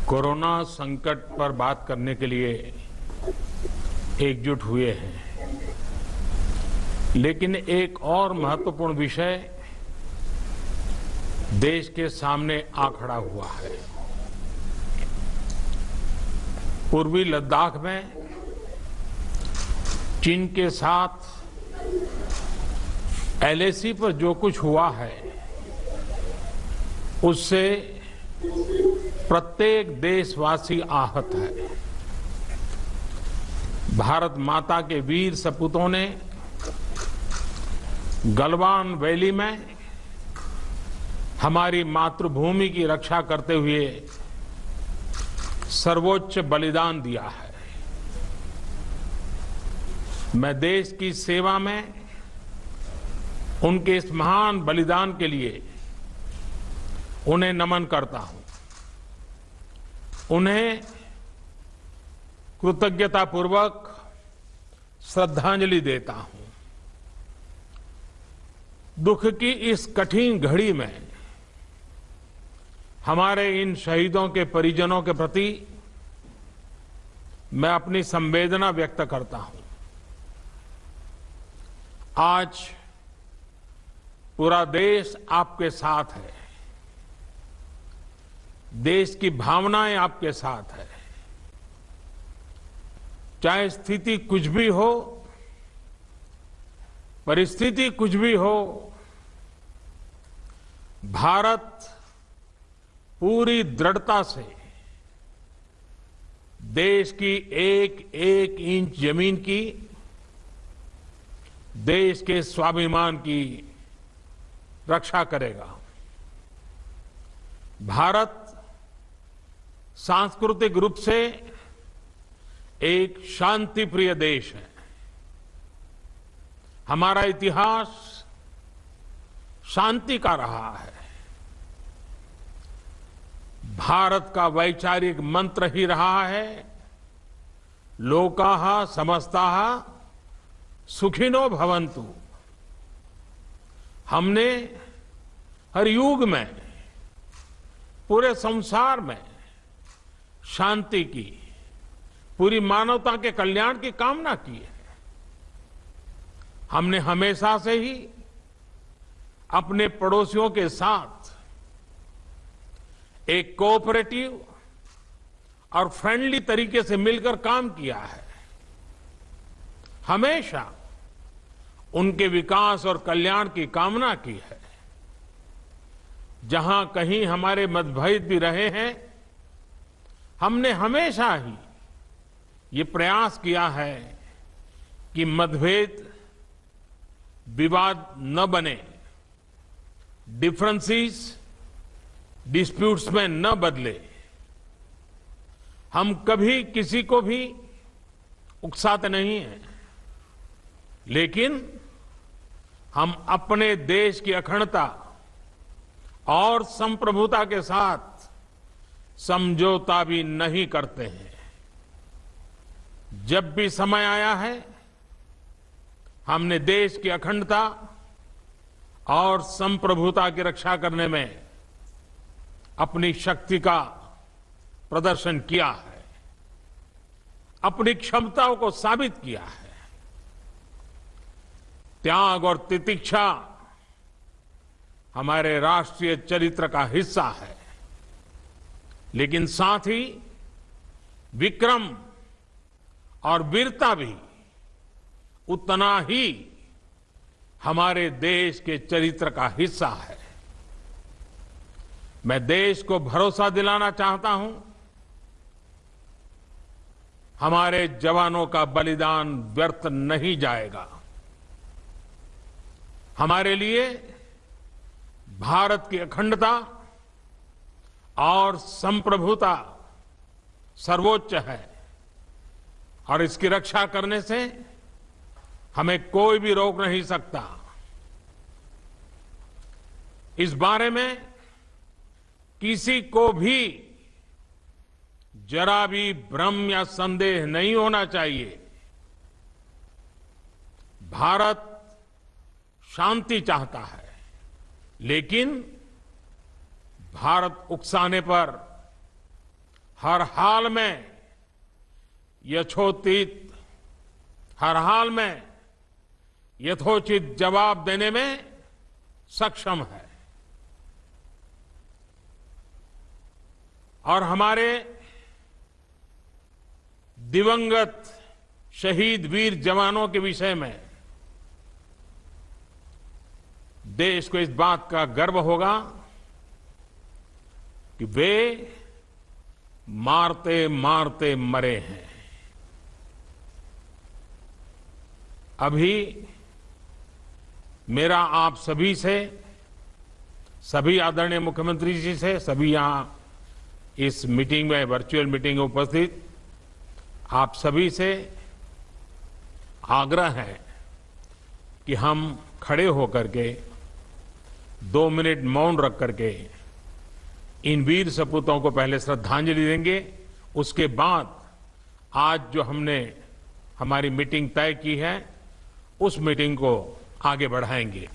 Corona संकट पर बात करने के लिए एकजुट हुए हैं, लेकिन एक और महत्वपूर्ण विषय देश के सामने आ खड़ा हुआ है। पूर्वी लद्दाख में चीन के साथ एलएसी पर जो कुछ हुआ है, उससे प्रत्येक देशवासी आहत है। भारत माता के वीर सपूतों ने गलवान वैली में हमारी मातृभूमि की रक्षा करते हुए सर्वोच्च बलिदान दिया है। मैं देश की सेवा में उनके इस महान बलिदान के लिए उन्हें नमन करता हूं। उन्हें कृतज्ञतापूर्वक श्रद्धांजलि देता हूं। दुख की इस कठिन घड़ी में हमारे इन शहीदों के परिजनों के प्रति मैं अपनी संवेदना व्यक्त करता हूं। आज पूरा देश आपके साथ है। देश की भावनाएं आपके साथ है। चाहे स्थिति कुछ भी हो, परिस्थिति कुछ भी हो, भारत पूरी दृढ़ता से देश की एक एक इंच जमीन की, देश के स्वाभिमान की रक्षा करेगा। भारत सांस्कृतिक रूप से एक शांति प्रिय देश है। हमारा इतिहास शांति का रहा है। भारत का वैचारिक मंत्र ही रहा है, लोकाः समस्ताः सुखिनो भवन्तु। हमने हर युग में, पूरे संसार में शांति की, पूरी मानवता के कल्याण की कामना की है। हमने हमेशा से ही अपने पड़ोसियों के साथ एक कोऑपरेटिव और फ्रेंडली तरीके से मिलकर काम किया है। हमेशा उनके विकास और कल्याण की कामना की है। जहां कहीं हमारे मतभेद भी रहे हैं, हमने हमेशा ही ये प्रयास किया है कि मतभेद विवाद न बने, डिफरेंसेस डिस्प्यूट्स में न बदले। हम कभी किसी को भी उकसाते नहीं हैं, लेकिन हम अपने देश की अखंडता और संप्रभुता के साथ समझौता भी नहीं करते हैं। जब भी समय आया है, हमने देश की अखंडता और संप्रभुता की रक्षा करने में अपनी शक्ति का प्रदर्शन किया है, अपनी क्षमताओं को साबित किया है। त्याग और तितिक्षा हमारे राष्ट्रीय चरित्र का हिस्सा है, लेकिन साथ ही विक्रम और वीरता भी उतना ही हमारे देश के चरित्र का हिस्सा है। मैं देश को भरोसा दिलाना चाहता हूं, हमारे जवानों का बलिदान व्यर्थ नहीं जाएगा। हमारे लिए भारत की अखंडता और संप्रभुता सर्वोच्च है, और इसकी रक्षा करने से हमें कोई भी रोक नहीं सकता। इस बारे में किसी को भी जरा भी भ्रम या संदेह नहीं होना चाहिए। भारत शांति चाहता है, लेकिन भारत उकसाने पर हर हाल में यथोचित हर हाल में यथोचित जवाब देने में सक्षम है। और हमारे दिवंगत शहीद वीर जवानों के विषय में देश को इस बात का गर्व होगा कि वे मारते मारते मरे हैं। अभी मेरा आप सभी से, सभी आदरणीय मुख्यमंत्री जी से, सभी यहां इस मीटिंग में, वर्चुअल मीटिंग में उपस्थित आप सभी से आग्रह है कि हम खड़े होकर के 2 मिनट मौन रख करके इन वीर सपूतों को पहले श्रद्धांजलि देंगे। उसके बाद आज जो हमने हमारी मीटिंग तय की है उस मीटिंग को आगे बढ़ाएंगे।